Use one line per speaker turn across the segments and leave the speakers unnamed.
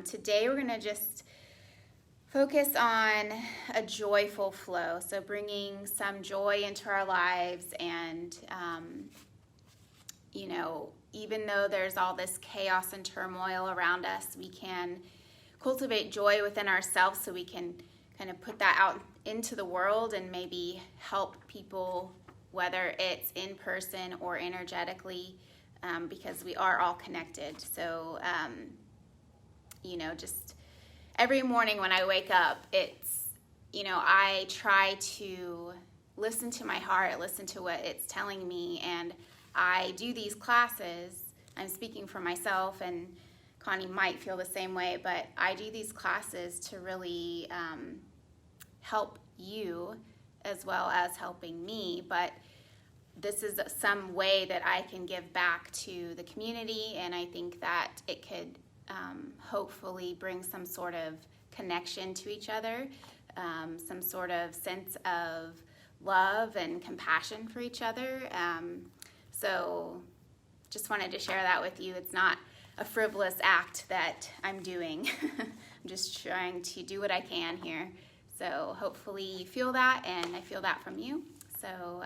Today we're going to just focus on a joyful flow, so bringing some joy into our lives and, even though there's all this chaos and turmoil around us, we can cultivate joy within ourselves so we can kind of put that out into the world and maybe help people, whether it's in person or energetically, because we are all connected. So, just every morning when I wake up, I try to listen to my heart, listen to what it's telling me, and I do these classes. I'm speaking for myself, and Connie might feel the same way, but I do these classes to really help you as well as helping me, but this is some way that I can give back to the community, and I think that it could hopefully bring some sort of connection to each other, some sort of sense of love and compassion for each other. So just wanted to share that with you. It's not a frivolous act that I'm doing. I'm just trying to do what I can here. So hopefully you feel that, and I feel that from you. So, all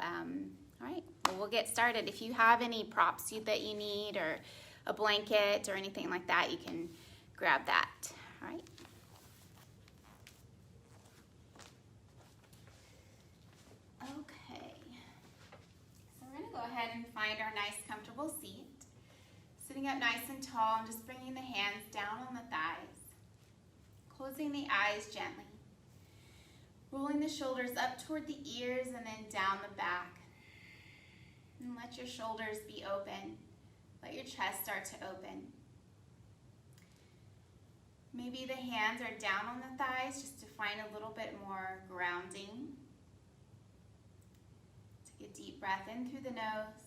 right, well, we'll get started. If you have any props that you need, or a blanket or anything like that, you can grab that. All right. Okay. So we're going to go ahead and find our nice comfortable seat. Sitting up nice and tall and just bringing the hands down on the thighs. Closing the eyes gently. Rolling the shoulders up toward the ears and then down the back. And let your shoulders be open. Let your chest start to open. Maybe the hands are down on the thighs just to find a little bit more grounding. Take a deep breath in through the nose,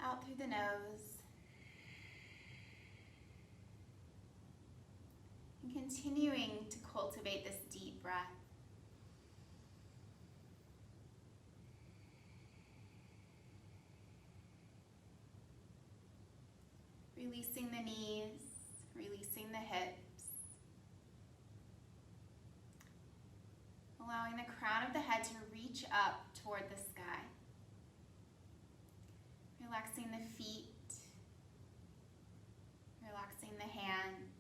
out through the nose. And continuing to cultivate this deep breath. Releasing the knees, releasing the hips. Allowing the crown of the head to reach up toward the sky. Relaxing the feet. Relaxing the hands.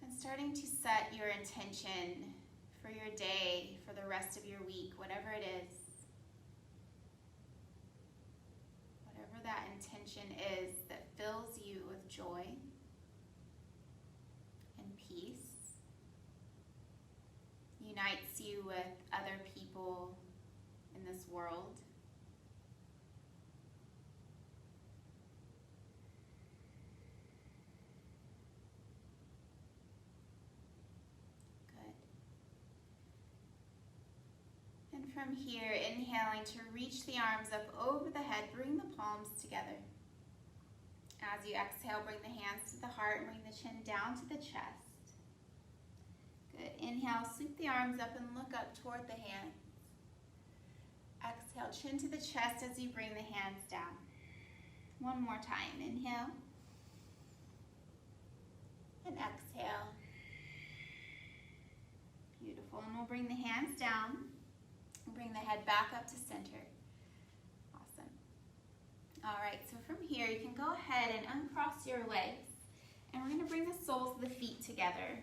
And starting to set your intention for your day, for the rest of your week, whatever it is. That intention is that fills you with joy and peace, unites you with other people in this world. Good. And from here, inhaling to reach the arms up over the head, bring the palms together. As you exhale, bring the hands to the heart and bring the chin down to the chest. Good. Inhale, sweep the arms up and look up toward the hands. Exhale, chin to the chest as you bring the hands down. One more time. Inhale. And exhale. Beautiful. And we'll bring the hands down. Bring the head back up to center. Awesome. All right, so from here, you can go ahead and uncross your legs. And we're going to bring the soles of the feet together.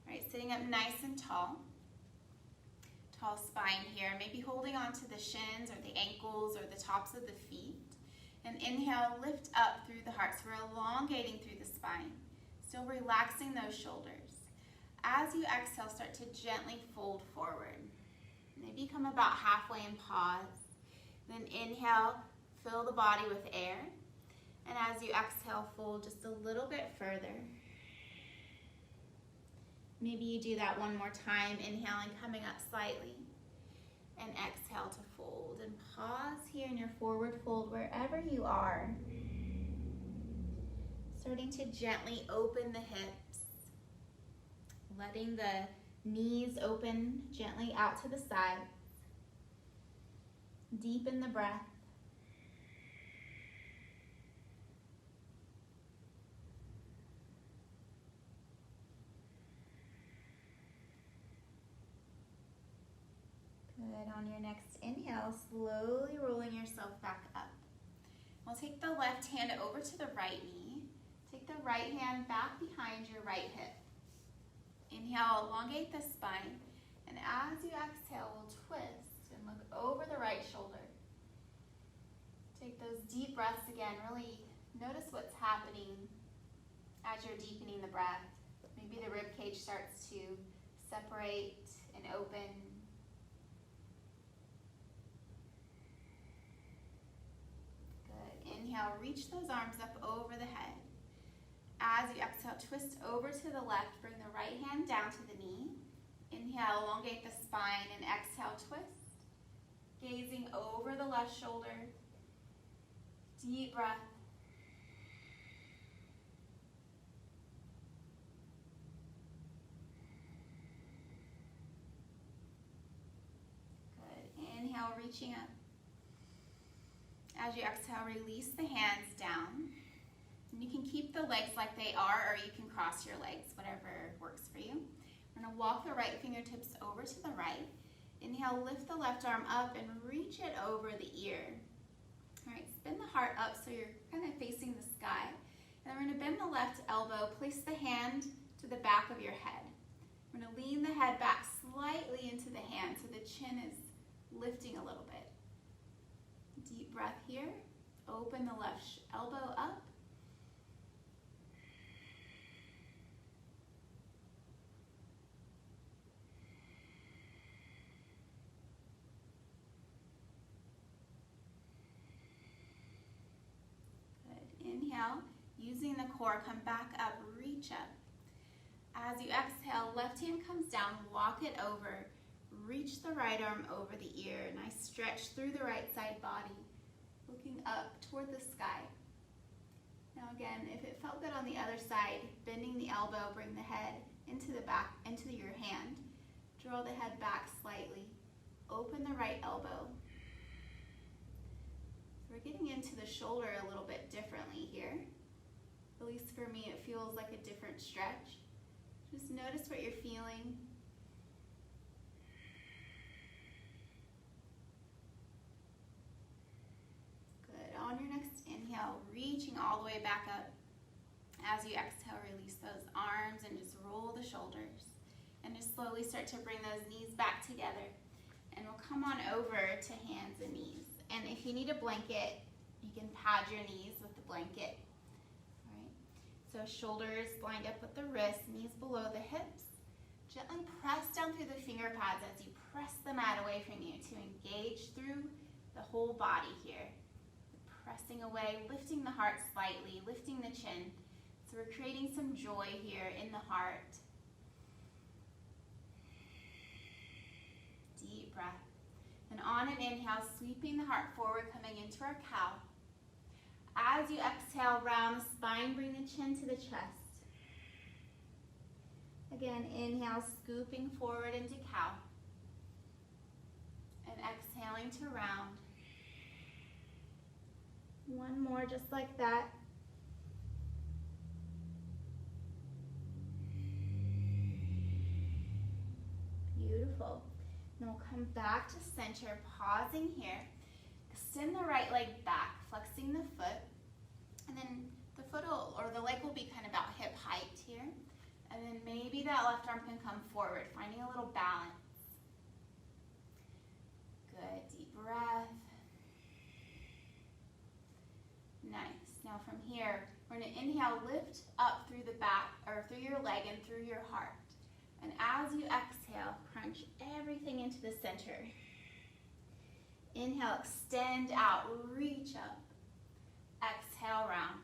All right, sitting up nice and tall. Tall spine here. Maybe holding onto the shins or the ankles or the tops of the feet. And inhale, lift up through the heart. So we're elongating through the spine. Still relaxing those shoulders. As you exhale, start to gently fold forward. Maybe come about halfway and pause. Then inhale, fill the body with air. And as you exhale, fold just a little bit further. Maybe you do that one more time, inhaling, coming up slightly. And exhale to fold. And pause here in your forward fold wherever you are. Starting to gently open the hips. Letting the knees open gently out to the side. Deepen the breath. Good. On your next inhale, slowly rolling yourself back up. We'll take the left hand over to the right knee. Take the right hand back behind your right hip. Inhale, elongate the spine. And as you exhale, we'll twist and look over the right shoulder. Take those deep breaths again. Really notice what's happening as you're deepening the breath. Maybe the rib cage starts to separate and open. Good. Inhale, reach those arms up over the head. As you exhale, twist over to the left. Bring the right hand down to the knee. Inhale, elongate the spine, and exhale, twist. Gazing over the left shoulder. Deep breath. Good. Inhale, reaching up. As you exhale, release the hands down. And you can keep the legs like they are, or you can cross your legs, whatever works for you. We're going to walk the right fingertips over to the right. Inhale, lift the left arm up and reach it over the ear. All right, spin the heart up so you're kind of facing the sky. And then we're going to bend the left elbow, place the hand to the back of your head. We're going to lean the head back slightly into the hand so the chin is lifting a little bit. Deep breath here. Open the left elbow up. Inhale, using the core, come back up, reach up. As you exhale, left hand comes down, walk it over, reach the right arm over the ear. Nice stretch through the right side body, looking up toward the sky. Now again, if it felt good on the other side, bending the elbow, bring the head into the back, into your hand. Draw the head back slightly. Open the right elbow. We're getting into the shoulder a little bit differently here. At least for me, it feels like a different stretch. Just notice what you're feeling. Good. On your next inhale, reaching all the way back up. As you exhale, release those arms and just roll the shoulders. And just slowly start to bring those knees back together. And we'll come on over to hands and knees. And if you need a blanket, you can pad your knees with the blanket. All right. So shoulders lined up with the wrists, knees below the hips. Gently press down through the finger pads as you press the mat away from you to engage through the whole body here. Pressing away, lifting the heart slightly, lifting the chin. So we're creating some joy here in the heart. Deep breath. And on an inhale, sweeping the heart forward, coming into our cow. As you exhale, round the spine, bring the chin to the chest. Again, inhale, scooping forward into cow. And exhaling to round. One more just like that. Beautiful. Then we'll come back to center, pausing here. Extend the right leg back, flexing the foot. And then the foot will, or the leg will be kind of about hip height here. And then maybe that left arm can come forward, finding a little balance. Good, deep breath. Nice. Now from here, we're going to inhale, lift up through the back, or through your leg and through your heart. And as you exhale, crunch everything into the center. Inhale, extend out, reach up. Exhale, round.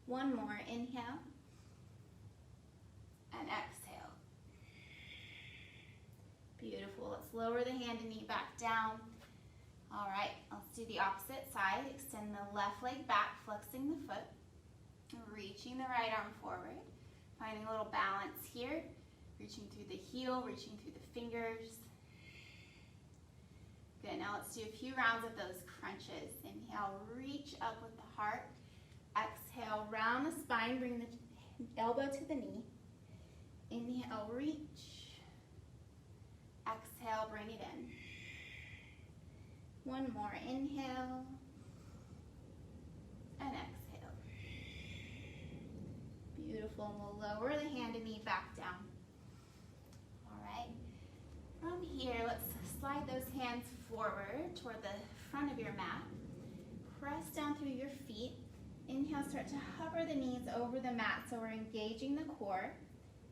One more, inhale. And exhale. Beautiful. Let's lower the hand and knee back down. All right, let's do the opposite side. Extend the left leg back, flexing the foot. Reaching the right arm forward. Finding a little balance here. Reaching through the heel, reaching through the fingers. Good, now let's do a few rounds of those crunches. Inhale, reach up with the heart. Exhale, round the spine, bring the elbow to the knee. Inhale, reach. Exhale, bring it in. One more, inhale and exhale. Beautiful, and we'll lower the hand and knee back down. All right, from here, let's slide those hands forward toward the front of your mat. Press down through your feet. Inhale, start to hover the knees over the mat, so we're engaging the core,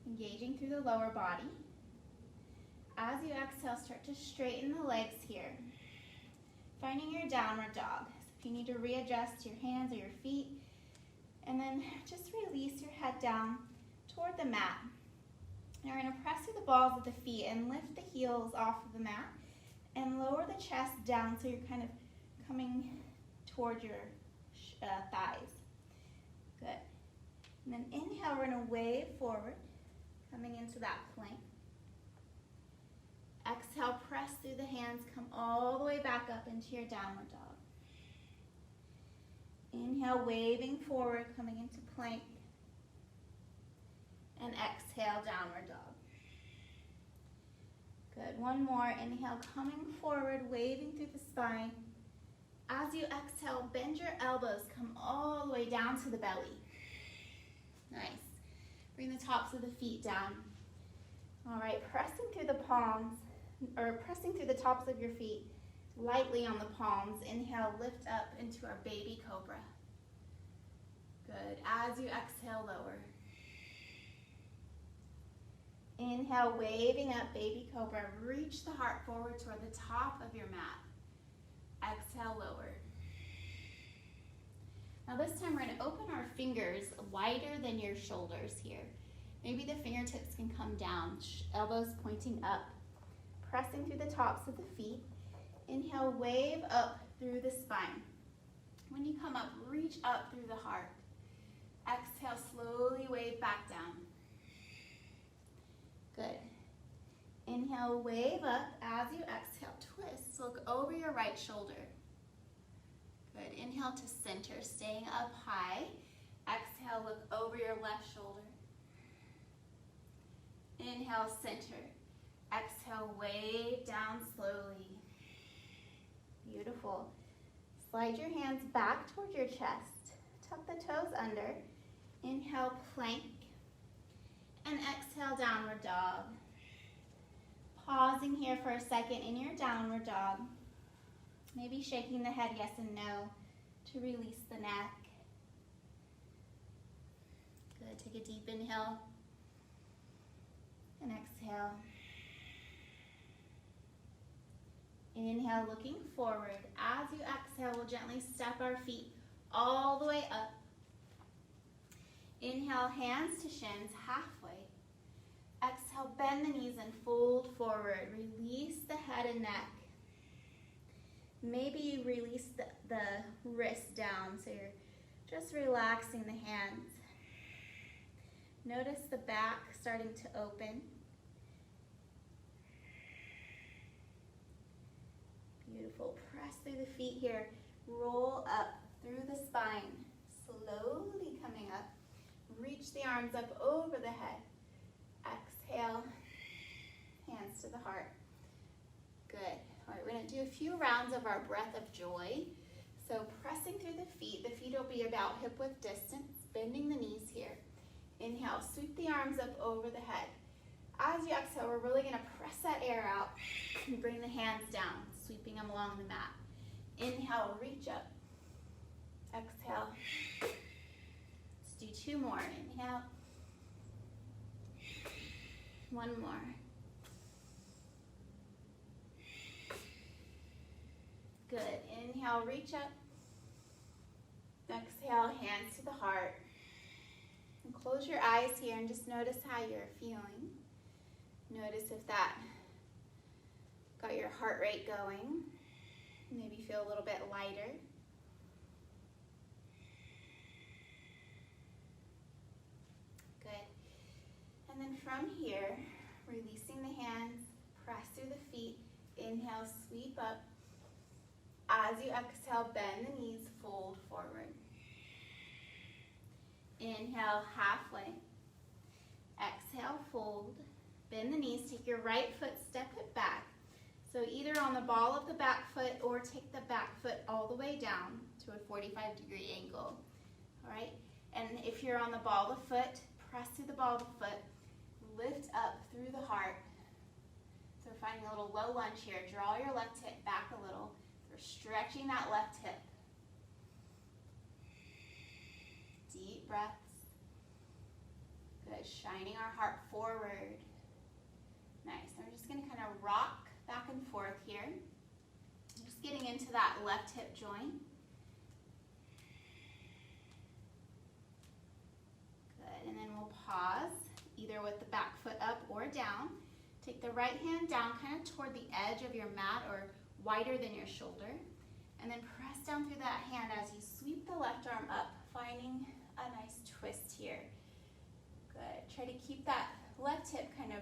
engaging through the lower body. As you exhale, start to straighten the legs here. Finding your downward dog. So if you need to readjust your hands or your feet, and then just release your head down toward the mat. Now we're going to press through the balls of the feet and lift the heels off of the mat and lower the chest down so you're kind of coming toward your thighs. Good. And then inhale, we're going to wave forward, coming into that plank. Exhale, press through the hands, come all the way back up into your downward dog. Inhale, waving forward, coming into plank. And exhale, downward dog. Good, one more. Inhale, coming forward, waving through the spine. As you exhale, bend your elbows, come all the way down to the belly. Nice. Bring the tops of the feet down. All right, pressing through the palms, or pressing through the tops of your feet, lightly on the palms. Inhale, lift up into our baby cobra. Good. As you exhale, lower. Inhale, waving up, baby cobra. Reach the heart forward toward the top of your mat. Exhale, lower. Now this time we're going to open our fingers wider than your shoulders here. Maybe the fingertips can come down, elbows pointing up. Pressing through the tops of the feet. Inhale, wave up through the spine. When you come up, reach up through the heart. Exhale, slowly wave back down. Good. Inhale, wave up. As you exhale, twist. Look over your right shoulder. Good. Inhale to center, staying up high. Exhale, look over your left shoulder. Inhale, center. Exhale, wave down slowly. Beautiful. Slide your hands back toward your chest. Tuck the toes under. Inhale, plank. And exhale, downward dog. Pausing here for a second in your downward dog. Maybe shaking the head yes and no to release the neck. Good. Take a deep inhale. And exhale. Inhale, looking forward. As you exhale, we'll gently step our feet all the way up. Inhale, hands to shins, halfway. Exhale, bend the knees and fold forward. Release the head and neck. Maybe you release the wrist down, so you're just relaxing the hands. Notice the back starting to open. Beautiful. Press through the feet here. Roll up through the spine. Slowly coming up. Reach the arms up over the head. Exhale. Hands to the heart. Good. All right, we're going to do a few rounds of our breath of joy. So pressing through the feet will be about hip width distance. Bending the knees here. Inhale. Sweep the arms up over the head. As you exhale, we're really going to press that air out and bring the hands down, sweeping them along the mat. Inhale, reach up. Exhale. Let's do two more. Inhale. One more. Good. Inhale, reach up. Exhale, hands to the heart. And close your eyes here and just notice how you're feeling. Notice if that got your heart rate going. Maybe feel a little bit lighter. Good. And then from here, releasing the hands, press through the feet. Inhale, sweep up. As you exhale, bend the knees, fold forward. Inhale, halfway. Exhale, fold. Bend the knees, take your right foot, step it back. So either on the ball of the back foot or take the back foot all the way down to a 45-degree angle. All right? And if you're on the ball of the foot, press through the ball of the foot, lift up through the heart. So we're finding a little low lunge here. Draw your left hip back a little. We're stretching that left hip. Deep breaths. Good. Shining our heart forward. Nice. Now we're just going to kind of rock back and forth here. Just getting into that left hip joint. Good. And then we'll pause, either with the back foot up or down. Take the right hand down kind of toward the edge of your mat or wider than your shoulder. And then press down through that hand as you sweep the left arm up, finding a nice twist here. Good. Try to keep that left hip kind of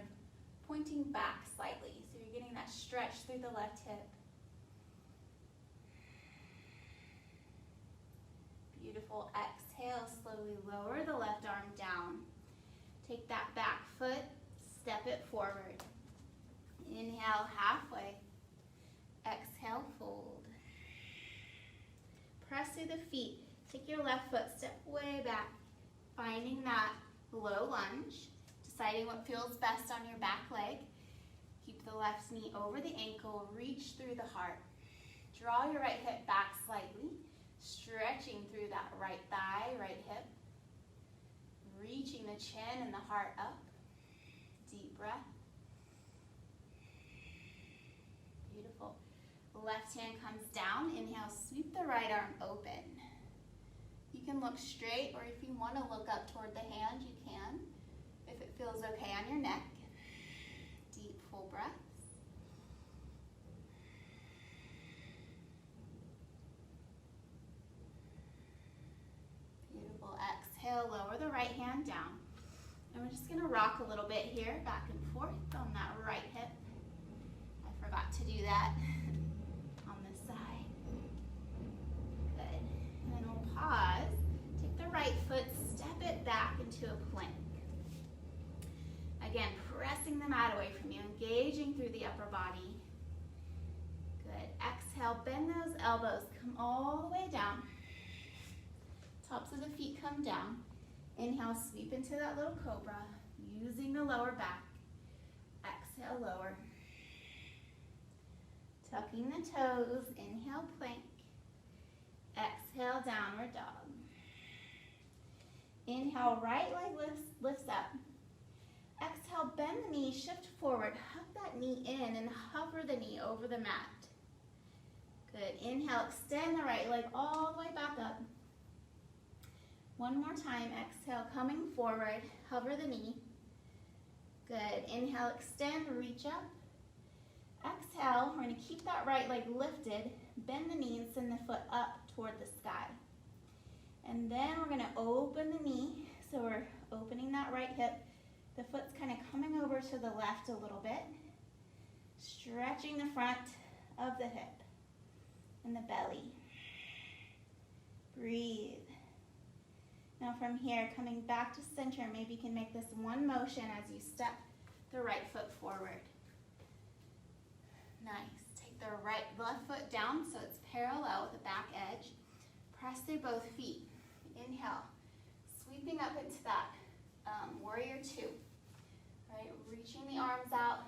pointing back slightly. So you're getting that stretch through the left hip. Beautiful. Exhale, slowly lower the left arm down. Take that back foot, step it forward. Inhale, halfway. Exhale, fold. Press through the feet. Take your left foot, step way back, finding that low lunge, deciding what feels best on your back leg. Keep the left knee over the ankle, reach through the heart. Draw your right hip back slightly, stretching through that right thigh, right hip. Reaching the chin and the heart up. Deep breath. Beautiful. Left hand comes down. Inhale, sweep the right arm open. You can look straight, or if you want to look up toward the hand, you can. If it feels okay on your neck. Deep, full breaths. Beautiful. Exhale, lower the right hand down. And we're just going to rock a little bit here, back and forth on that right hip. I forgot to do that on this side. Good. And then we'll pause. Take the right foot, step it back into a plank. Again, pressing the mat away from you, engaging through the upper body. Good. Exhale, bend those elbows, come all the way down. Tops of the feet come down. Inhale, sweep into that little cobra, using the lower back. Exhale, lower. Tucking the toes, inhale, plank. Exhale, downward dog. Inhale, right leg lifts up. Exhale, bend the knee, shift forward, hug that knee in and hover the knee over the mat. Good. Inhale, extend the right leg all the way back up. One more time. Exhale, coming forward, hover the knee. Good. Inhale, extend, reach up. Exhale, we're going to keep that right leg lifted, bend the knee and send the foot up toward the sky. And then we're going to open the knee, so we're opening that right hip. The foot's kind of coming over to the left a little bit, stretching the front of the hip and the belly. Breathe. Now from here, coming back to center, maybe you can make this one motion as you step the right foot forward. Nice. Take the left foot down so it's parallel with the back edge. Press through both feet. Inhale, sweeping up into that warrior two. Right, reaching the arms out,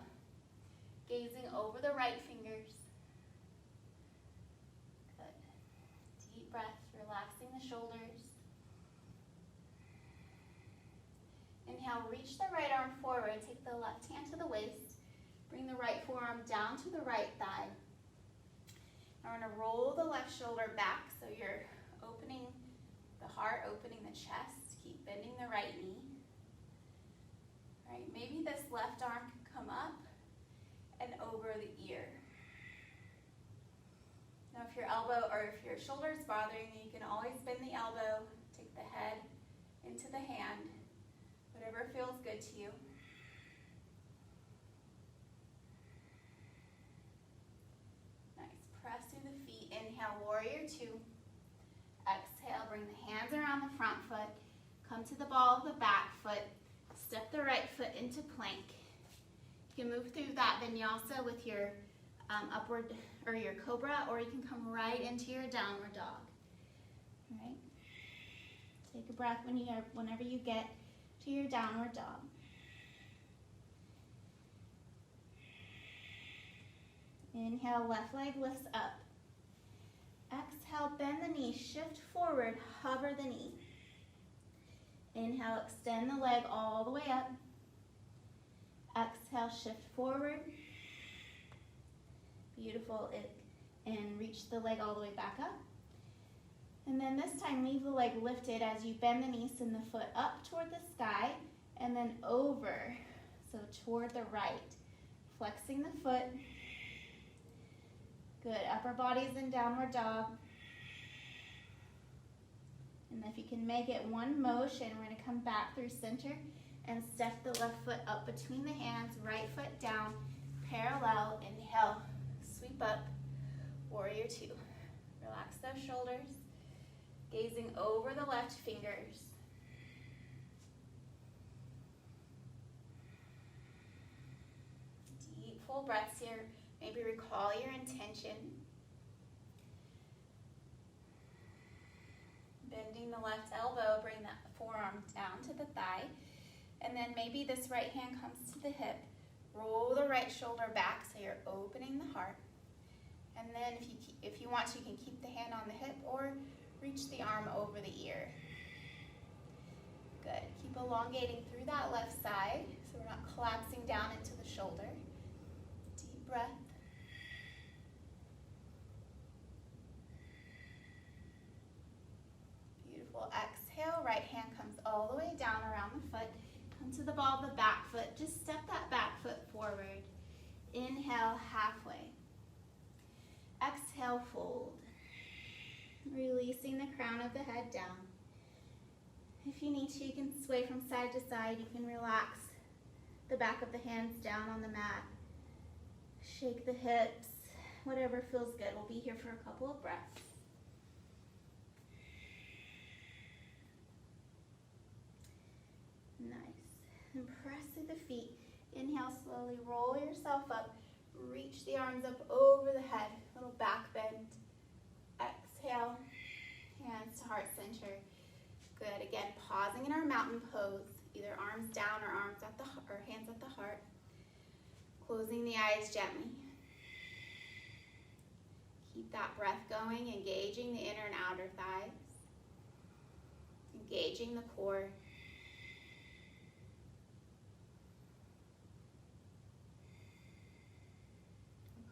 gazing over the right fingers. Good. Deep breath, relaxing the shoulders. Inhale, reach the right arm forward, take the left hand to the waist, bring the right forearm down to the right thigh. Now we're going to roll the left shoulder back so you're opening the heart, opening the chest, keep bending the right knee. All right, maybe this left arm can come up and over the ear. Now if your elbow or if your shoulder is bothering you, you can always bend the elbow, take the head into the hand. Whatever feels good to you. Nice. Press through the feet. Inhale, warrior two. Exhale, bring the hands around the front foot. Come to the ball of the back foot. Step the right foot into plank. You can move through that vinyasa with your upward or your cobra, or you can come right into your downward dog. All right? Take a breath whenever you get to your downward dog. Inhale, left leg lifts up. Exhale, bend the knee, shift forward, hover the knee. Inhale, extend the leg all the way up. Exhale, shift forward. Beautiful. And reach the leg all the way back up. And then this time, leave the leg lifted as you bend the knee, send the foot up toward the sky, and then over, so toward the right. Flexing the foot. Good. Upper body's in downward dog. And if you can make it one motion, we're going to come back through center and step the left foot up between the hands, right foot down, parallel. Inhale, sweep up, warrior two. Relax those shoulders, gazing over the left fingers. Deep, full breaths here. Maybe recall your intention. Bending the left elbow, bring that forearm down to the thigh. And then maybe this right hand comes to the hip. Roll the right shoulder back so you're opening the heart. And then if you want to, you can keep the hand on the hip or reach the arm over the ear. Good. Keep elongating through that left side so we're not collapsing down into the shoulder. Deep breath. Beautiful. Exhale, right hand comes all the way down around the foot. Come to the ball of the back foot. Just step that back foot forward. Inhale, halfway. Exhale, fold. Releasing the crown of the head down. If you need to, you can sway from side to side. You can relax the back of the hands down on the mat. Shake the hips. Whatever feels good. We'll be here for a couple of breaths. Nice. And press through the feet. Inhale, slowly roll yourself up. Reach the arms up over the head. Little back bend. Exhale. Hands to heart center. Good. Again, pausing in our mountain pose. Either arms down or hands at the heart. Closing the eyes gently. Keep that breath going, engaging the inner and outer thighs. Engaging the core.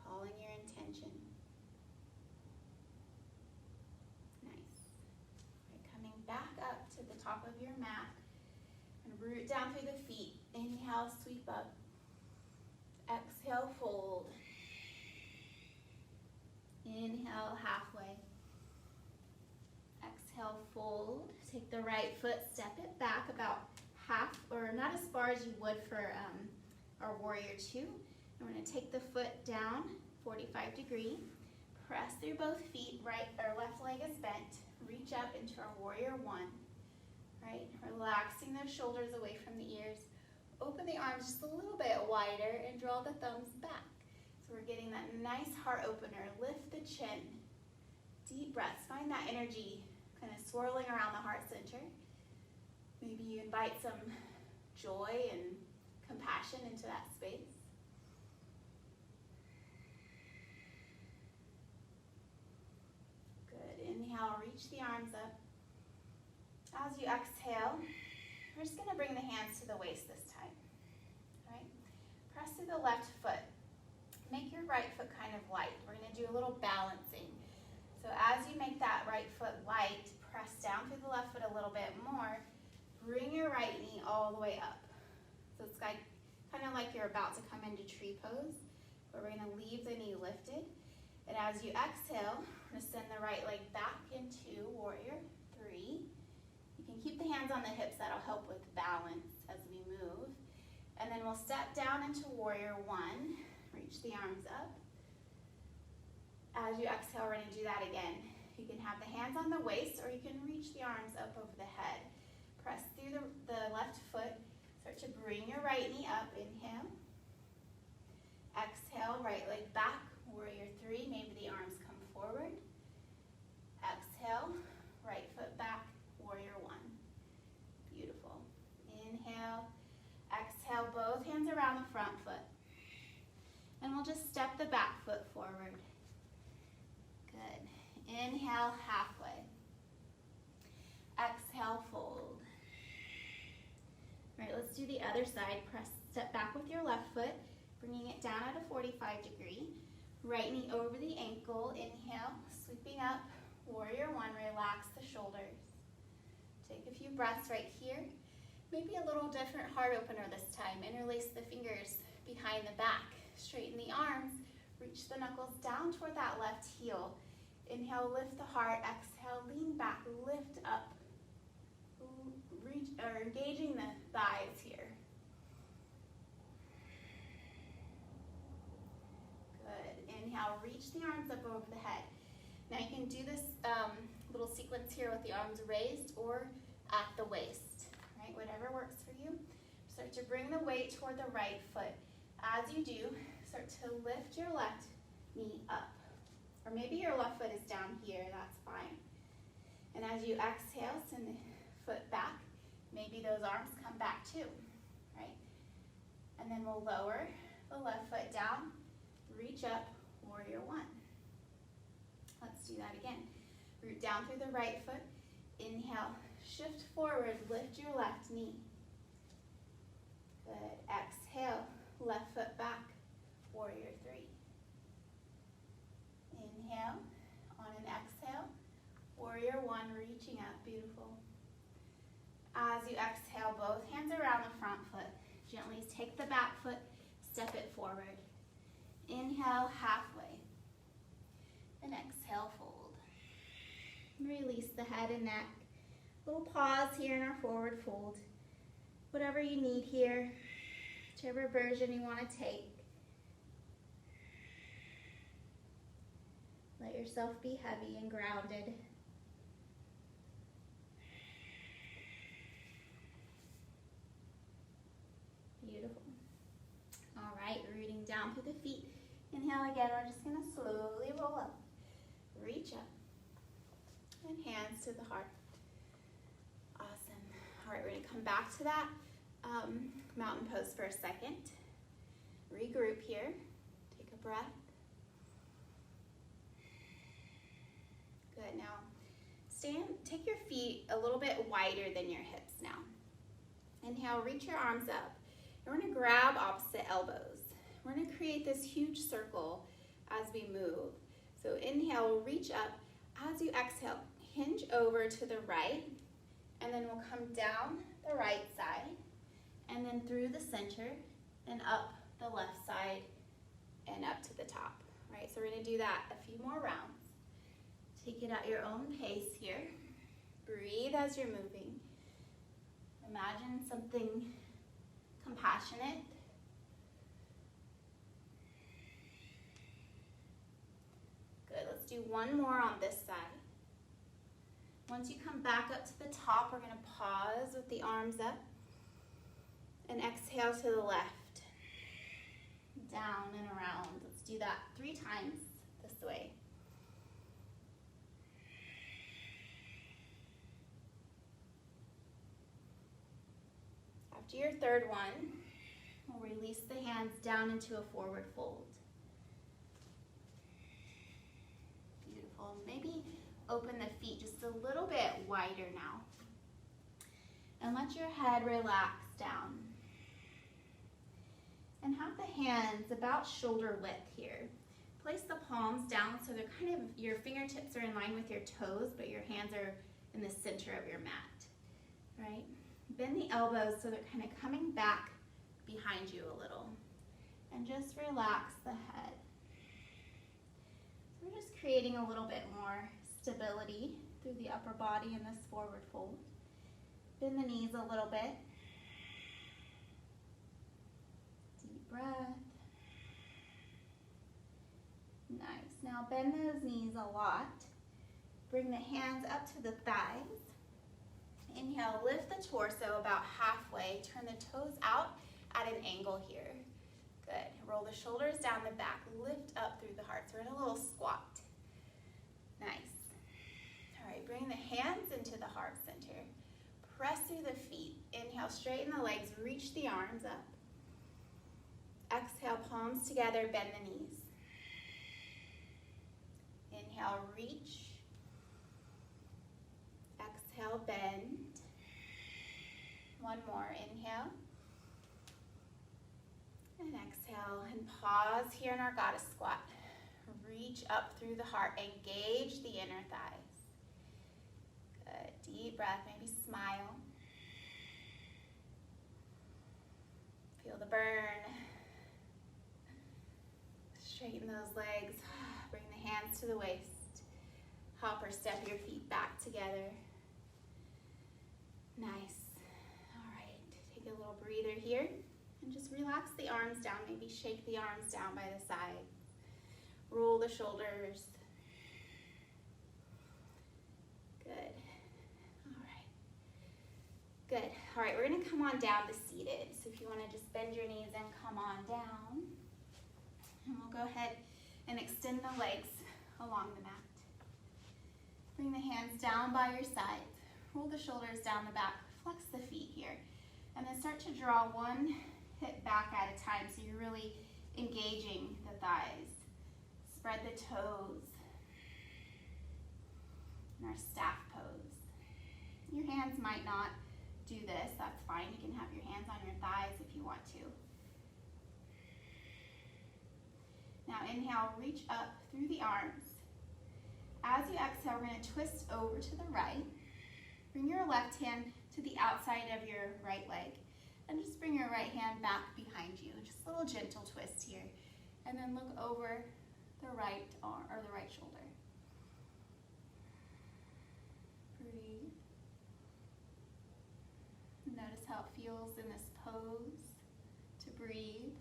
Calling your intention. Nice. Right, coming back up to the top of your mat. And root down through the feet. Inhale, sweep up. Exhale, fold. Inhale, halfway. Exhale, fold. Take the right foot, step it back about half, or not as far as you would for our warrior two. And we're going to take the foot down, 45 degree. Press through both feet, right or left leg is bent. Reach up into our warrior one. Right? Relaxing those shoulders away from the ears. Open the arms just a little bit wider and draw the thumbs back. So we're getting that nice heart opener. Lift the chin. Deep breaths. Find that energy kind of swirling around the heart center. Maybe you invite some joy and compassion into that space. Good. Inhale, reach the arms up. As you exhale, we're just going to bring the hands to the waist this time. All right? Press through the left foot. Make your right foot kind of light. We're going to do a little balancing. So as you make that right foot light, press down through the left foot a little bit more. Bring your right knee all the way up. So it's kind of like you're about to come into tree pose, but we're going to leave the knee lifted. And as you exhale, we're going to send the right leg back into warrior three. You can keep the hands on the hips. That'll help with balance as we move. And then we'll step down into warrior one. Reach the arms up. As you exhale, we're going to do that again. You can have the hands on the waist, or you can reach the arms up over the head. Press through the left foot. Start to bring your right knee up. Inhale. Exhale, right leg back, warrior three. Maybe the arms come forward. Exhale, right foot back, warrior one. Beautiful. Inhale, exhale, both hands around the front foot. And we'll just step the back foot forward. Good. Inhale, halfway. Exhale, fold. All right, let's do the other side. Step back with your left foot, bringing it down at a 45 degree. Right knee over the ankle. Inhale, sweeping up. Warrior one, relax the shoulders. Take a few breaths right here. Maybe a little different heart opener this time. Interlace the fingers behind the back. Straighten the arms. Reach the knuckles down toward that left heel. Inhale, lift the heart. Exhale, lean back, lift up. Engaging the thighs here. Good. Inhale, reach the arms up over the head. Now you can do this little sequence here with the arms raised or at the waist, right? Whatever works for you. Start to bring the weight toward the right foot. As you do, start to lift your left knee up. Or maybe your left foot is down here, that's fine. And as you exhale, send the foot back. Maybe those arms come back too, right? And then we'll lower the left foot down, reach up, warrior one. Let's do that again. Root down through the right foot. Inhale, shift forward, lift your left knee. Good. Exhale, left foot back, warrior three. Inhale, on an exhale, warrior one, reaching up, beautiful. As you exhale, both hands around the front foot. Gently take the back foot, step it forward. Inhale, halfway. And exhale, fold. Release the head and neck. Little pause here in our forward fold. Whatever you need here, whichever version you want to take. Let yourself be heavy and grounded. Beautiful. All right, rooting down through the feet. Inhale again, we're just gonna slowly roll up. Reach up. And hands to the heart. Awesome. All right, we're gonna come back to that mountain pose for a second. Regroup here. Take a breath. Good, now take your feet a little bit wider than your hips now. Inhale, reach your arms up. And we're gonna grab opposite elbows. We're gonna create this huge circle as we move. So inhale, reach up. As you exhale, hinge over to the right, and then we'll come down the right side, and then through the center, and up the left side, and up to the top, right? So we're gonna do that a few more rounds. Take it at your own pace here. Breathe as you're moving. Imagine something compassionate. Good, let's do one more on this side. Once you come back up to the top, we're gonna pause with the arms up and exhale to the left. Down and around. Let's do that 3 times this way. After your third one, we'll release the hands down into a forward fold. Beautiful. Maybe open the feet just a little bit wider now. And let your head relax down. And have the hands about shoulder width here. Place the palms down so they're kind of, your fingertips are in line with your toes, but your hands are in the center of your mat, right? Bend the elbows so they're kind of coming back behind you a little. And just relax the head. So we're just creating a little bit more stability through the upper body in this forward fold. Bend the knees a little bit. Deep breath. Nice. Now bend those knees a lot. Bring the hands up to the thighs. Inhale, lift the torso about halfway. Turn the toes out at an angle here. Good. Roll the shoulders down the back. Lift up through the heart. So we're in a little squat. Nice. All right, bring the hands into the heart center. Press through the feet. Inhale, straighten the legs. Reach the arms up. Exhale, palms together. Bend the knees. Inhale, reach. Exhale, bend. One more. Inhale. And exhale. And pause here in our goddess squat. Reach up through the heart. Engage the inner thighs. Good. Deep breath. Maybe smile. Feel the burn. Straighten those legs. Bring the hands to the waist. Hop or step your feet back together. Nice. All right. Take a little breather here. And just relax the arms down. Maybe shake the arms down by the sides. Roll the shoulders. Good. All right. Good. All right, we're going to come on down to seated. So if you want to just bend your knees and come on down. And we'll go ahead and extend the legs along the mat. Bring the hands down by your sides. Roll the shoulders down the back. Flex the feet here. And then start to draw one hip back at a time so you're really engaging the thighs. Spread the toes in our staff pose. Your hands might not do this. That's fine. You can have your hands on your thighs if you want to. Now inhale, reach up through the arms. As you exhale, we're going to twist over to the right. Bring your left hand to the outside of your right leg. And just bring your right hand back behind you. Just a little gentle twist here. And then look over the right arm or the right shoulder. Breathe. Notice how it feels in this pose to breathe.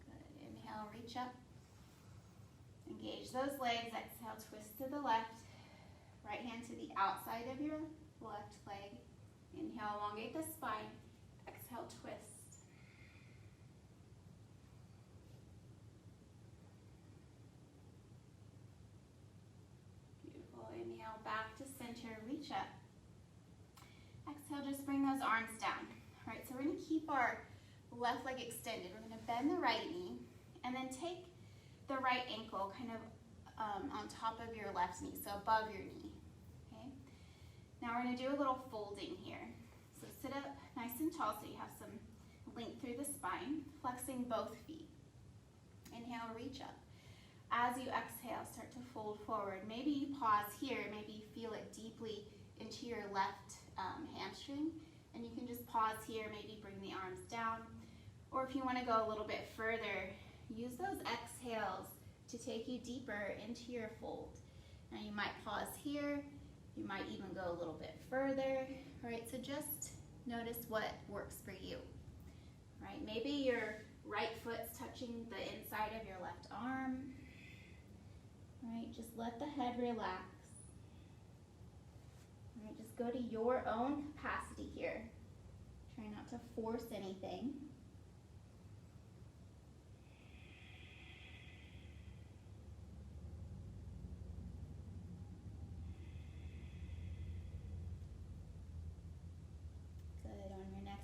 Good. Inhale, reach up. Engage those legs. Exhale, twist to the left. Right hand to the outside of your left leg. Inhale, elongate the spine. Exhale, twist. Beautiful. Inhale, back to center. Reach up. Exhale, just bring those arms down. All right, so we're going to keep our left leg extended. We're going to bend the right knee and then take the right ankle kind of on top of your left knee, so above your knee. Okay. Now we're going to do a little folding here. So sit up nice and tall so you have some length through the spine, flexing both feet. Inhale, reach up. As you exhale, start to fold forward. Maybe you pause here, maybe you feel it deeply into your left hamstring, and you can just pause here, maybe bring the arms down. Or if you want to go a little bit further, use those exhales to take you deeper into your fold. Now you might pause here, you might even go a little bit further. All right, so just notice what works for you. All right, maybe your right foot's touching the inside of your left arm. All right, just let the head relax. All right, just go to your own capacity here. Try not to force anything.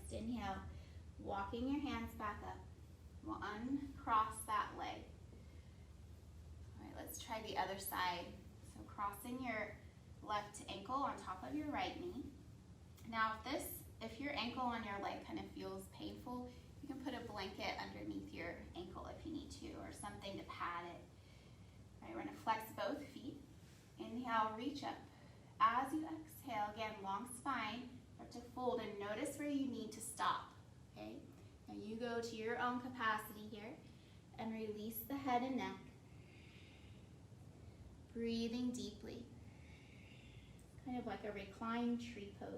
Inhale, walking your hands back up. We'll uncross that leg. All right, let's try the other side. So crossing your left ankle on top of your right knee. Now if your ankle on your leg kind of feels painful, you can put a blanket underneath your ankle if you need to, or something to pad it. All right, we're gonna flex both feet. Inhale, reach up. As you exhale, again, long spine. Start to fold and notice where you need to stop, okay? Now you go to your own capacity here and release the head and neck. Breathing deeply. Kind of like a reclined tree pose.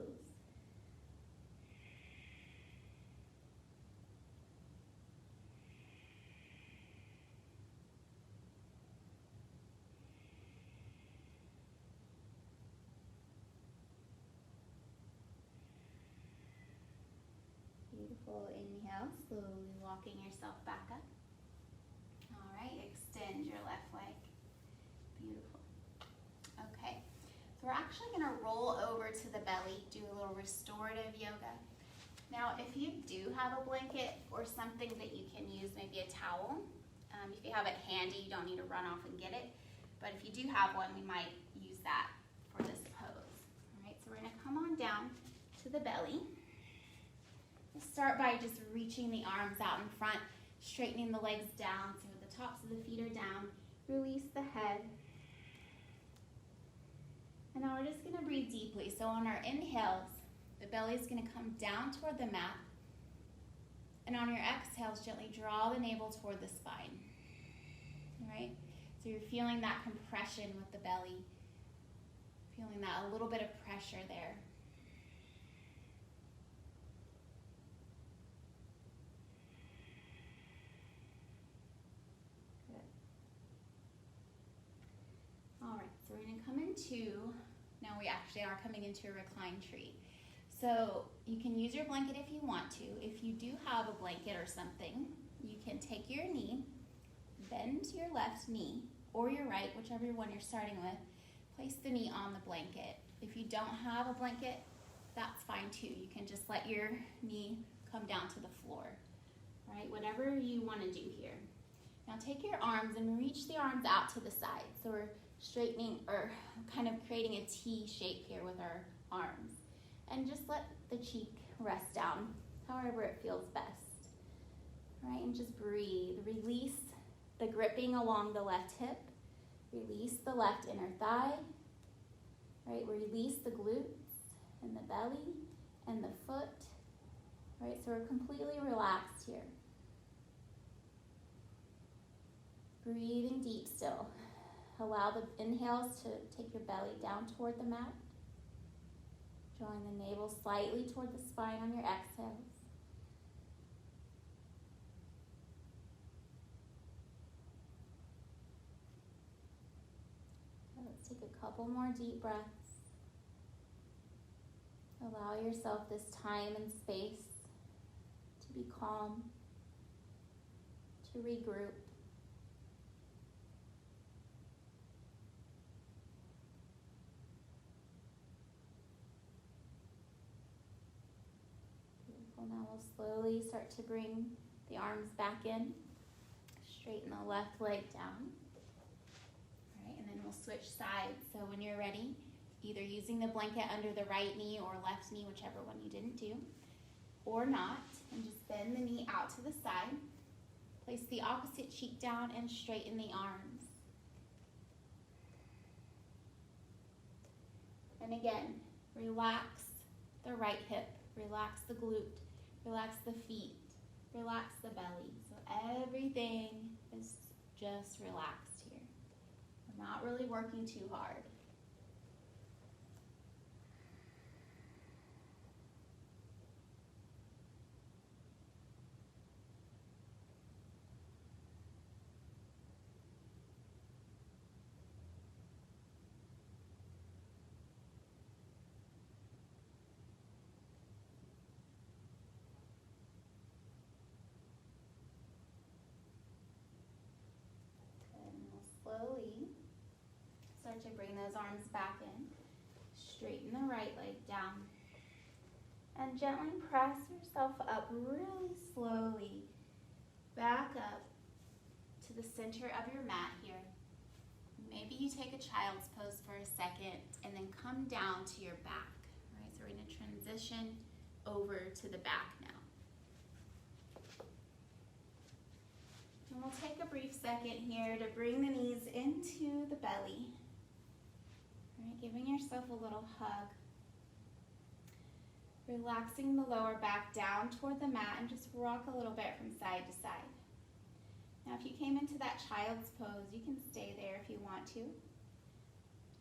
Beautiful. Beautiful. Inhale, slowly walking yourself back up. All right, extend your left leg. Beautiful. Okay, so we're actually gonna roll over to the belly, do a little restorative yoga. Now, if you do have a blanket or something that you can use, maybe a towel, if you have it handy, you don't need to run off and get it. But if you do have one, we might use that for this pose. All right, so we're gonna come on down to the belly. We'll start by just reaching the arms out in front, straightening the legs down so the tops of the feet are down. Release the head. And now we're just gonna breathe deeply. So on our inhales, the belly is gonna come down toward the mat. And on your exhales, gently draw the navel toward the spine. All right? So you're feeling that compression with the belly, feeling that a little bit of pressure there. Good. All right, so we're gonna come into, now we actually are coming into a reclined tree. So you can use your blanket if you want to. If you do have a blanket or something, you can take your knee, bend your left knee or your right, whichever one you're starting with, place the knee on the blanket. If you don't have a blanket, that's fine too. You can just let your knee come down to the floor, right? Whatever you want to do here. Now take your arms and reach the arms out to the side. So we're straightening or kind of creating a T shape here with our arms. And just let the cheek rest down, however it feels best. All right, and just breathe. Release the gripping along the left hip. Release the left inner thigh. All right, release the glutes and the belly and the foot. All right, so we're completely relaxed here. Breathing deep still. Allow the inhales to take your belly down toward the mat. Drawing the navel slightly toward the spine on your exhales. Let's take a couple more deep breaths. Allow yourself this time and space to be calm, to regroup. Now we'll slowly start to bring the arms back in. Straighten the left leg down. All right, and then we'll switch sides. So when you're ready, either using the blanket under the right knee or left knee, whichever one you didn't do, or not, and just bend the knee out to the side. Place the opposite cheek down and straighten the arms. And again, relax the right hip, relax the glute. Relax the feet, relax the belly. So everything is just relaxed here. We're not really working too hard. Slowly start to bring those arms back in. Straighten the right leg down. And gently press yourself up really slowly. Back up to the center of your mat here. Maybe you take a child's pose for a second and then come down to your back. All right, so we're going to transition over to the back now. And we'll take a brief second here to bring the knees into the belly. All right, giving yourself a little hug. Relaxing the lower back down toward the mat and just rock a little bit from side to side. Now if you came into that child's pose, you can stay there if you want to.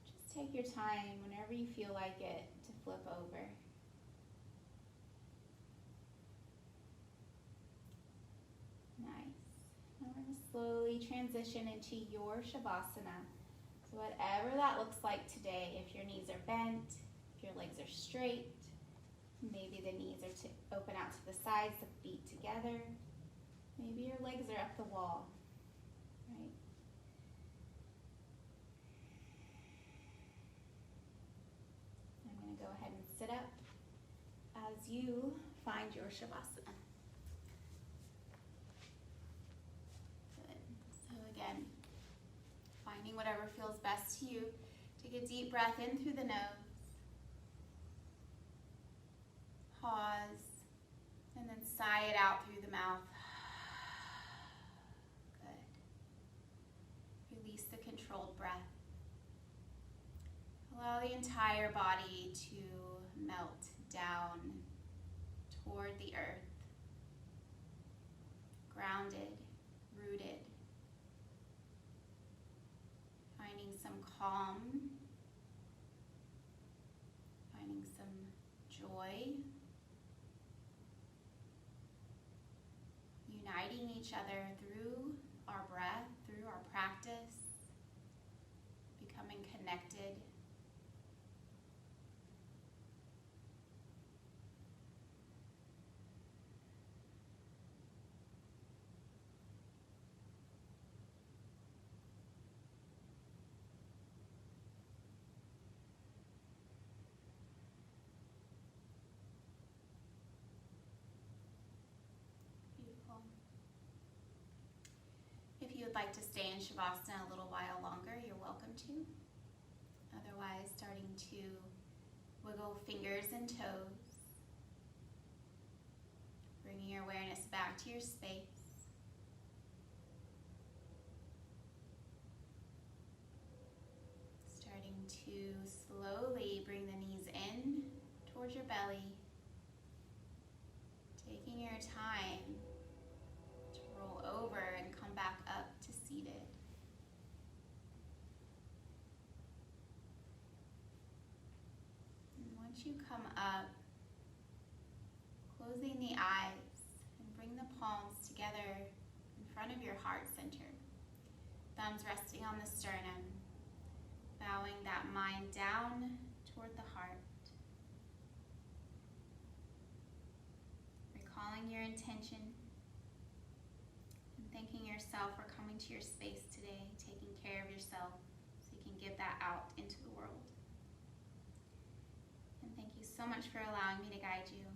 Just take your time whenever you feel like it to flip over. Nice. Now we're going to slowly transition into your Shavasana. So whatever that looks like today, if your knees are bent, if your legs are straight, Maybe the knees are to open out to the sides, the feet together. Maybe your legs are up the wall, right? I'm going to go ahead and sit up as you find your Shavasana. Good. So again, finding whatever feels best to you. Take a deep breath in through the nose. Pause, and then sigh it out through the mouth. Good. Release the controlled breath. Allow the entire body to melt down toward the earth. Grounded, rooted. Finding some calm. Finding some joy. Uniting each other through our breath, through our practice, becoming connected. Beautiful. If you would like to stay in Shavasana a little while longer, you're welcome to. Otherwise, starting to wiggle fingers and toes. Bringing your awareness back to your space. Starting to slowly bring the knees in towards your belly. Taking your time to roll over and come back up to seated. And once you come up, closing the eyes and bring the palms together in front of your heart center. Thumbs resting on the sternum, bowing that mind down toward the heart. Recalling your intention and thanking yourself for coming to your space today, taking care of yourself so you can give that out into the world. And thank you so much for allowing me to guide you.